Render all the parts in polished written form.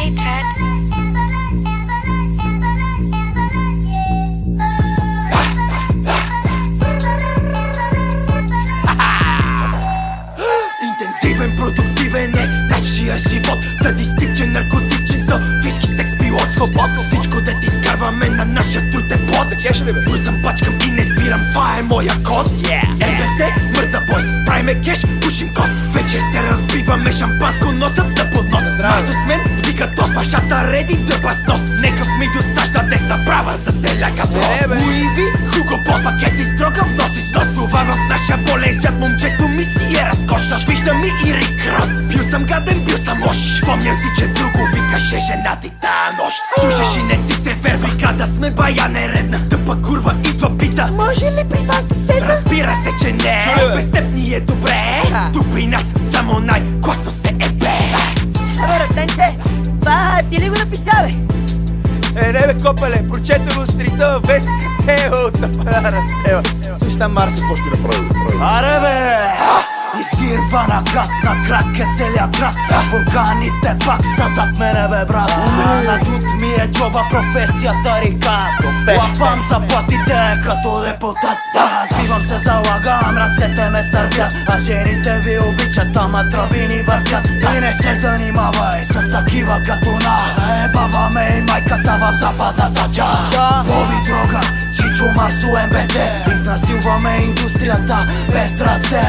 United. Интензивен, продуктивен е нашия живот. Садистичен, наркотичен, софийски секс, пилот, схлопот. Всичко да ти изкарваме на нашия труд е плод. Брусам, пачкам и не спирам, това е моя код. МБТ, мърда бойс, правиме кеш, пушим код. Вечер се разбиваме, шампанско носът да поднос. Марсо с мен, вдига тос, вашата реди дърпа с нос. Некъв ми досажда десна права за селяка бос. Луиви, Хуго Бос, пакети строга в нос и снос. Това в наша болен свят, момчето ми си е разкош. Вижда ми и Рик Рос, бил съм гаден, бил съм лош. Помням си, че друго викаше жена ти тая нощ. Слушаш и не ти се верва, да сме бая нередна. Тъпа курва идва пита, може ли при вас да седна? Разбира се, че не, без теб ни е добре. Тук при нас само най-класно се е бе. Абе, ратенце, това ти ли го написа, бе? Не бе, копеле, прочете го стрита във вестника. От нападара, слушай там Марсо, какво ще направи? Аре бе! Издирва на крак, на крак е целия град. Бурканите пак са зад мене бе брат. Надут ми е джоба, професията рика. Лапам заплатите като депутат. Сбивам се, залагам, ръцете ме сърбят. А жените ви обичат, ама тръби ни въртят. И не се занимавай с такива като нас. Ебаваме и майката в западната част. Боби дрога, Чичо, Марсо, МБТ. Изнасилваме индустрията без ръце.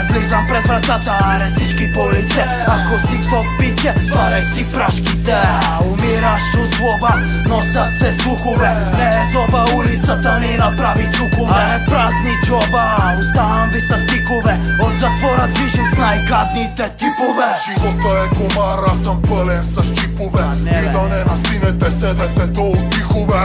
Влизам през вратата, аре всички по лице. Ако си топ пиче, сваляй си прашките. Умираш от злоба, носят се слухове. Не е злоба, улицата ни направи чукове. Аре празни джоба, оставам ви с тикове. От затвора движим с най-гадните типове. Живота е комар, аз съм пълен с чипове. И да не настинете, седете долу тихо бе.